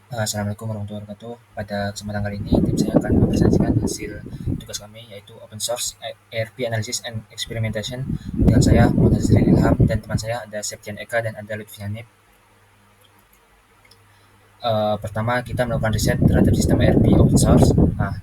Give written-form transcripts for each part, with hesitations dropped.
Assalamualaikum warahmatullahi wabarakatuh. Pada kesempatan kali ini, tim saya akan mempresentasikan hasil tugas kami, yaitu Open Source ERP Analysis and Experimentation. Dengan saya, Muhammad Azril Ilham, dan teman saya ada Septian Eka dan ada Lutfi Hanif. Pertama, kita melakukan riset terhadap sistem ERP Open Source. Nah,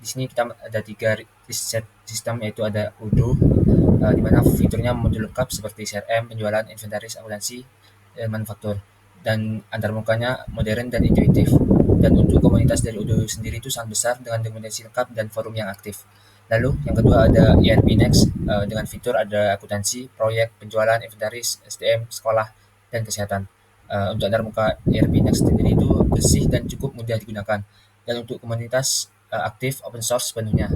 di sini kita ada tiga riset sistem, yaitu ada Odoo, di mana fiturnya modul lengkap seperti CRM, penjualan, inventaris, akuntansi, dan manufaktur. Dan antarmukanya modern dan intuitif. Dan untuk komunitas dari Odoo sendiri itu sangat besar dengan dokumentasi lengkap dan forum yang aktif. Lalu yang kedua ada ERP Next, dengan fitur ada akuntansi, proyek, penjualan, inventaris, SDM, sekolah, dan kesehatan. Untuk antarmuka ERP Next sendiri itu bersih dan cukup mudah digunakan. Dan untuk komunitas aktif open source sepenuhnya.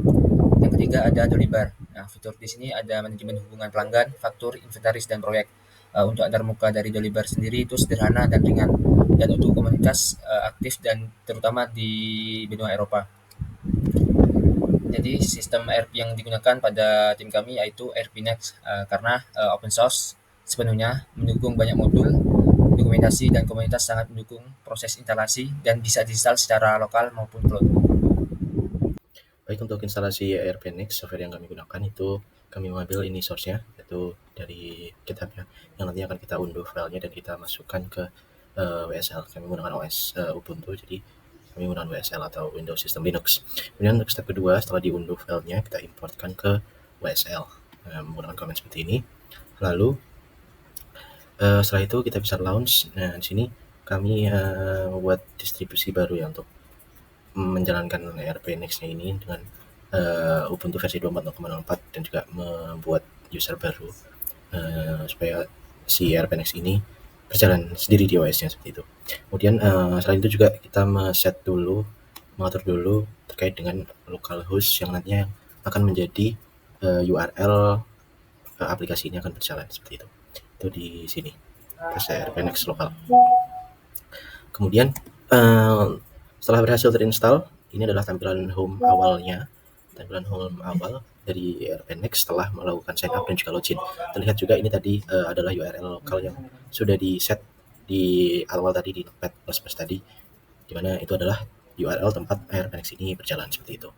Yang ketiga ada Dolibar. Nah, fitur di sini ada manajemen hubungan pelanggan, faktur, inventaris, dan proyek. Untuk antarmuka dari Dolibar sendiri itu sederhana dan ringan, dan untuk komunitas aktif dan terutama di benua Eropa. Jadi sistem ERP yang digunakan pada tim kami yaitu ERP Next, karena open source sepenuhnya, mendukung banyak modul, dokumentasi, dan komunitas sangat mendukung proses instalasi dan bisa diinstal secara lokal maupun cloud. Baik, untuk instalasi AirPNX software yang kami gunakan itu kami mengambil ini source-nya, yaitu dari GitHub ya, yang nanti akan kita unduh filenya dan kita masukkan ke WSL. Kami menggunakan OS Ubuntu, jadi kami menggunakan WSL atau Windows System Linux. Kemudian untuk step kedua, setelah diunduh filenya, kita importkan ke WSL menggunakan command seperti ini. Lalu setelah itu kita bisa launch. Nah, di sini kami membuat distribusi baru ya untuk menjalankan AirPNX-nya ini dengan Ubuntu versi 24.04 dan juga membuat user baru supaya si AirPNX ini berjalan sendiri di OS-nya seperti itu. Kemudian selain itu juga kita mengatur dulu terkait dengan localhost yang nantinya akan menjadi URL aplikasi ini akan berjalan seperti itu. Itu di sini, tes AirPNX lokal. Kemudian setelah berhasil terinstall, ini adalah tampilan home awalnya, tampilan home awal dari AirPNX setelah melakukan sign up dan juga login. Terlihat juga ini tadi adalah URL lokal yang sudah di set di awal tadi di Notepad++ tadi, di mana itu adalah URL tempat AirPNX ini berjalan seperti itu.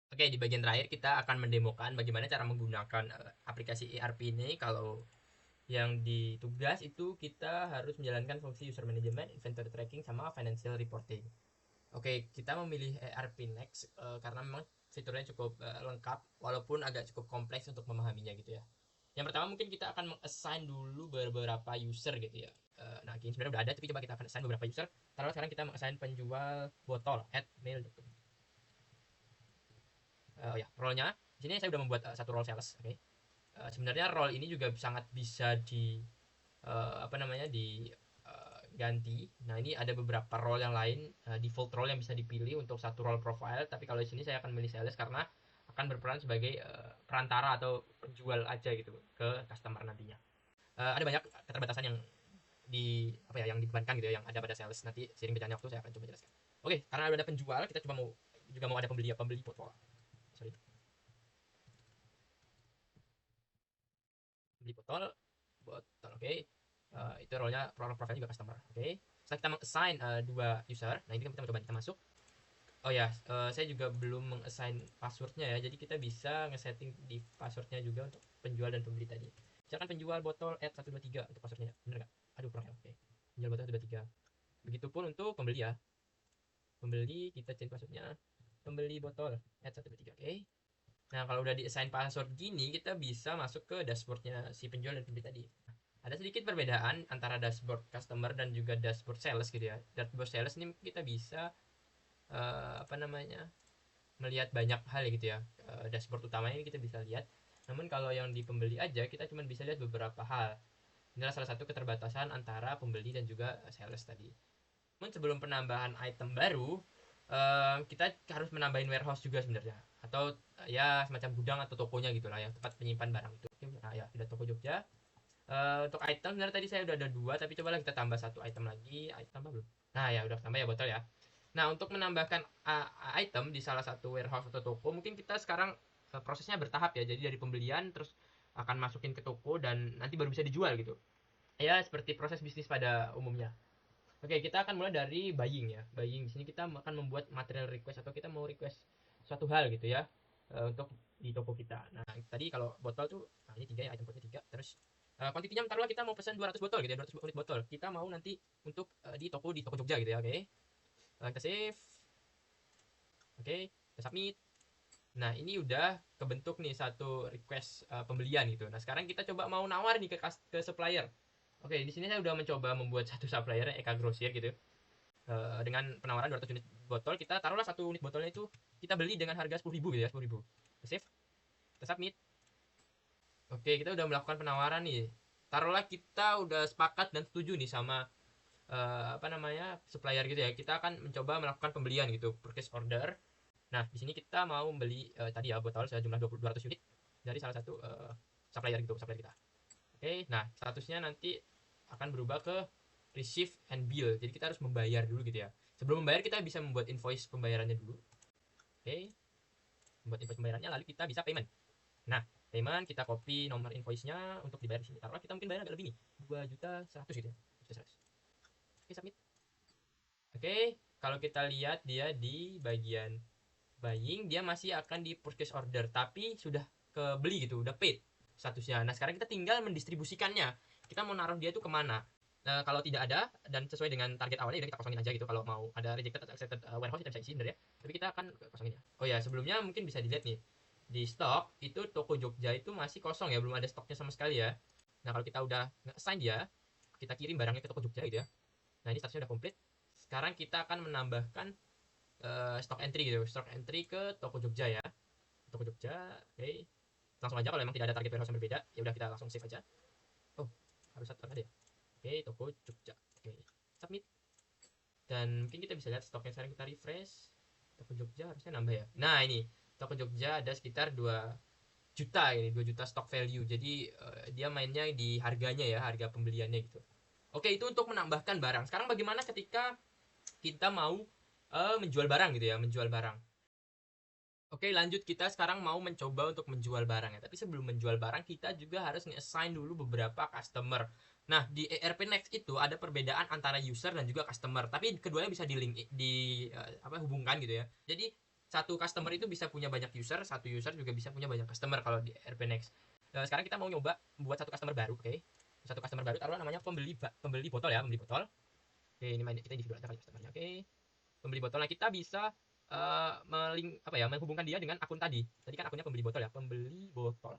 Oke, di bagian terakhir kita akan mendemokan bagaimana cara menggunakan aplikasi ERP ini. Kalau yang di tugas itu kita harus menjalankan fungsi user management, inventory tracking, sama financial reporting. Oke, kita memilih ERP Next karena memang fiturnya cukup lengkap, walaupun agak cukup kompleks untuk memahaminya gitu ya. Yang pertama mungkin kita akan meng-assign dulu beberapa user gitu ya. Nah, ini sebenarnya udah ada, tapi coba kita akan assign beberapa user. Taruh sekarang kita meng-assign penjual botol @mail.com. Oh ya, role-nya di sini saya udah membuat satu role sales. Oke. Sebenarnya role ini juga sangat bisa di apa namanya di ganti. Nah, ini ada beberapa role yang lain, default role yang bisa dipilih untuk satu role profile, tapi kalau di sini saya akan milih sales karena akan berperan sebagai perantara atau penjual aja gitu ke customer nantinya. Ada banyak keterbatasan yang yang dibebankan gitu ya, yang ada pada sales. Nanti seiring berjalannya waktu saya akan coba jelaskan. Oke, karena ada penjual, kita coba mau ada pembeli botol. Sorry. Beli botol oke. Itu role-nya, role profile juga customer. Oke. Setelah kita meng-assign dua user, nah ini kita coba kita masuk. Oh ya, saya juga belum meng-assign passwordnya ya, jadi kita bisa nge-setting di passwordnya juga untuk penjual dan pembeli tadi. Misalkan penjual botol @123 untuk passwordnya, bener nggak? Aduh kurang ya, oke. Penjual botol 123. Begitupun untuk pembeli ya. Pembeli kita change passwordnya, pembeli botol @123, oke. Nah, kalau udah di-assign password gini, kita bisa masuk ke dashboardnya si penjual dan pembeli tadi. Ada sedikit perbedaan antara dashboard customer dan juga dashboard sales gitu ya. Dashboard sales ini kita bisa apa namanya melihat banyak hal gitu ya. Dashboard utamanya ini kita bisa lihat. Namun kalau yang di pembeli aja kita cuma bisa lihat beberapa hal. Inilah salah satu keterbatasan antara pembeli dan juga sales tadi. Namun sebelum penambahan item baru, kita harus menambahin warehouse juga sebenarnya, atau ya semacam gudang atau tokonya gitulah ya, tempat penyimpan barang itu. Nah ya, sudah toko Jogja. Untuk item sebenarnya tadi saya udah ada dua, tapi coba kita tambah satu item lagi. Item apa belum? Nah ya udah tambah ya botol ya. Nah, untuk menambahkan item di salah satu warehouse atau toko, mungkin kita sekarang prosesnya bertahap ya. Jadi dari pembelian terus akan masukin ke toko dan nanti baru bisa dijual gitu. Ya seperti proses bisnis pada umumnya. Oke, kita akan mulai dari buying ya. Buying di sini kita akan membuat material request atau kita mau request suatu hal gitu ya untuk di toko kita. Nah, tadi kalau botol tuh ini 3 ya, item code-nya 3. Terus kuantitinya taruhlah kita mau pesan 200 botol gitu ya, 200 unit botol. Kita mau nanti untuk di toko Jogja gitu ya, oke. Kita save. Oke, kita submit. Nah, ini udah kebentuk nih satu request pembelian gitu. Nah, sekarang kita coba mau nawar nih ke supplier. Oke, di sini saya udah mencoba membuat satu supplier Eka Grosir gitu. Dengan penawaran 200 unit botol, kita taruhlah satu unit botolnya itu kita beli dengan harga 10.000 gitu ya, 10.000. Kita save, kita submit. Oke, kita udah melakukan penawaran nih. Taruhlah kita udah sepakat dan setuju nih sama supplier gitu ya. Kita akan mencoba melakukan pembelian gitu, purchase order. Nah, di sini kita mau membeli tadi ya botol sejumlah 200 unit dari salah satu supplier gitu, supplier kita. Oke, nah statusnya nanti akan berubah ke receive and bill. Jadi kita harus membayar dulu gitu ya. Sebelum membayar kita bisa membuat invoice pembayarannya dulu. Oke, membuat invoice pembayarannya lalu kita bisa payment. Nah, payment kita copy nomor invoice-nya untuk dibayar di sini. Taruhlah kita mungkin bayar agak lebih nih, 2.100.000 gitu ya. 2.100.000. Oke, submit. Oke, kalau kita lihat dia di bagian buying dia masih akan di purchase order tapi sudah kebeli gitu, udah paid statusnya. Nah, sekarang kita tinggal mendistribusikannya. Kita mau naruh dia tuh kemana? Nah, kalau tidak ada dan sesuai dengan target awalnya udah kita kosongin aja gitu. Kalau mau ada rejected atau accepted warehouse kita bisa isi bener ya. Tapi kita akan kosongin ya. Oh ya, sebelumnya mungkin bisa dilihat nih. Di stok itu toko Jogja itu masih kosong ya, belum ada stoknya sama sekali ya. Nah, kalau kita udah nge-assign dia, kita kirim barangnya ke toko Jogja gitu ya. Nah, ini statusnya udah komplit. Sekarang kita akan menambahkan stock entry gitu, stock entry ke toko Jogja ya, toko Jogja. Oke, langsung aja kalau memang tidak ada target warehouse yang berbeda ya udah kita langsung save aja. Oh, harus satu ada ya. Oke, toko Jogja. Oke, submit. Dan mungkin kita bisa lihat stoknya sekarang, kita refresh. Toko Jogja harusnya nambah ya. Nah, ini toko Jogja ada sekitar 2 juta ini, 2 juta stock value. Jadi dia mainnya di harganya ya, harga pembeliannya gitu. Oke, itu untuk menambahkan barang. Sekarang bagaimana ketika kita mau menjual barang gitu ya, menjual barang. Oke, lanjut kita sekarang mau mencoba untuk menjual barang ya. Tapi sebelum menjual barang, kita juga harus nge-assign dulu beberapa customer. Nah, di ERP Next itu ada perbedaan antara user dan juga customer. Tapi keduanya bisa hubungkan gitu ya. Jadi satu customer itu bisa punya banyak user, satu user juga bisa punya banyak customer kalau di ERP Next. Sekarang kita mau nyoba buat satu customer baru, oke. Satu customer baru taruhlah namanya pembeli botol ya, pembeli botol. Oke, ini kita individu aja kali customernya. Oke. Pembeli botol. Nah, kita bisa menghubungkan dia dengan akun tadi. Tadi kan akunnya pembeli botol ya, pembeli botol.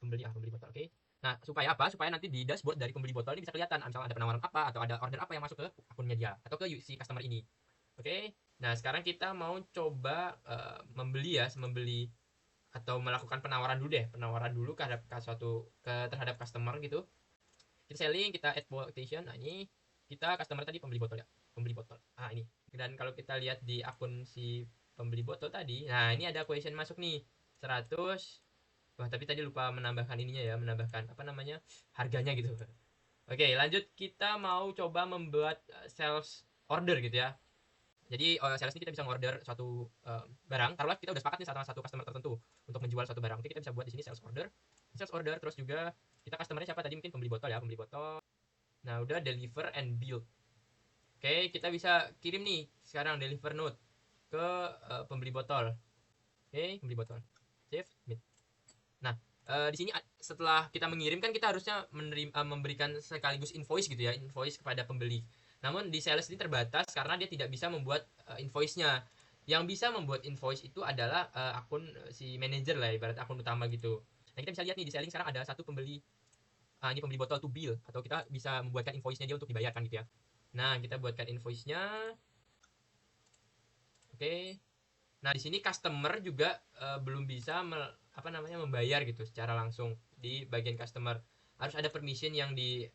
Pembeli botol. Oke. Nah, supaya apa? Supaya nanti di dashboard dari pembeli botol ini bisa kelihatan misalnya ada penawaran apa atau ada order apa yang masuk ke akunnya dia atau ke si customer ini. Oke. Nah, sekarang kita mau coba membeli atau melakukan penawaran dulu deh, penawaran dulu terhadap customer gitu. Kita selling, kita add quotation. Nah, ini kita customer tadi pembeli botol ya, pembeli botol. Ah, ini. Dan kalau kita lihat di akun si pembeli botol tadi, nah ini ada question masuk nih 100. Wah, tapi tadi lupa menambahkan ininya ya, menambahkan harganya gitu. Oke, lanjut kita mau coba membuat sales order gitu ya. Jadi sales ini kita bisa order suatu barang. Taruhlah kita udah sepakat nih sama satu customer tertentu untuk menjual suatu barang. Oke, kita bisa buat di sini sales order. Sales order terus juga kita customernya siapa tadi, mungkin pembeli botol ya, pembeli botol. Nah, udah deliver and build. Oke, kita bisa kirim nih sekarang deliver note ke pembeli botol. Oke, pembeli botol. Save, submit. Nah, di sini setelah kita mengirim kan kita harusnya memberikan sekaligus invoice gitu ya, invoice kepada pembeli. Namun di sales ini terbatas karena dia tidak bisa membuat invoice-nya. Yang bisa membuat invoice itu adalah akun si manager lah, ibarat akun utama gitu. Nah, kita bisa lihat nih di selling sekarang ada satu pembeli. Ini pembeli botol to bill, atau kita bisa membuatkan invoice-nya dia untuk dibayarkan gitu ya. Nah, kita buatkan invoice-nya. Oke. Nah, di sini customer juga belum bisa membayar gitu secara langsung di bagian customer. Harus ada permission yang di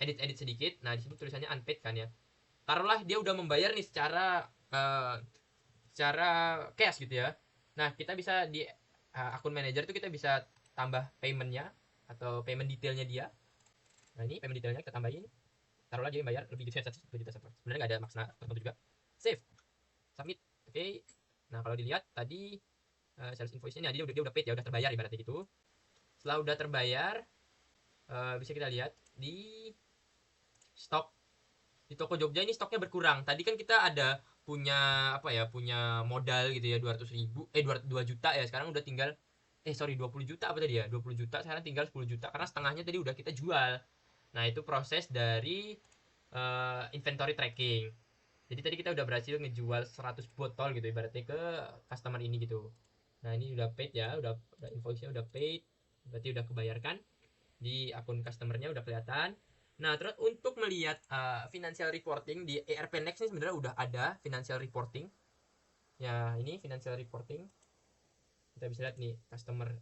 edit sedikit. Nah, di sini tulisannya unpaid kan ya. Taruhlah dia udah membayar nih secara cash gitu ya. Nah, kita bisa di akun manager itu kita bisa tambah paymentnya atau payment detailnya dia. Nah, ini payment detailnya kita tambahin. Taruhlah dia bayar lebih gitu ya, 1 juta. Sebenarnya nggak ada makna tertentu juga. Save, submit. Oke. Nah, kalau dilihat tadi sales invoice-nya dia udah paid ya, udah terbayar ibaratnya gitu. Setelah udah terbayar bisa kita lihat di stok di toko Jogja ini stoknya berkurang. Tadi kan kita ada punya apa ya, punya modal gitu ya 200.000, 2 juta ya, sekarang udah tinggal 20 juta apa tadi ya, 20 juta sekarang tinggal 10 juta karena setengahnya tadi udah kita jual. Nah itu proses dari inventory tracking. Jadi tadi kita udah berhasil ngejual 100 botol gitu ibaratnya ke customer ini gitu. Nah ini udah paid ya, udah invoice-nya udah paid, berarti udah kebayarkan di akun customernya udah kelihatan. Nah terus untuk melihat financial reporting di ERP Next ini sebenarnya udah ada financial reporting. Ya ini financial reporting. Kita bisa lihat nih customer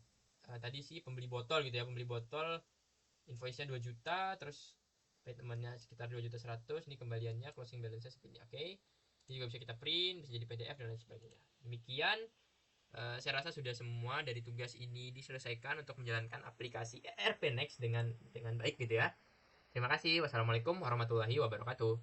tadi sih pembeli botol gitu ya, pembeli botol invoice-nya 2 juta, terus payment-nya sekitar 2.100.000, ini kembaliannya closing balance-nya segini. Oke. Ini juga bisa kita print, bisa jadi PDF dan lain sebagainya. Demikian saya rasa sudah semua dari tugas ini diselesaikan untuk menjalankan aplikasi ERP Next dengan baik gitu ya. Terima kasih. Wassalamualaikum warahmatullahi wabarakatuh.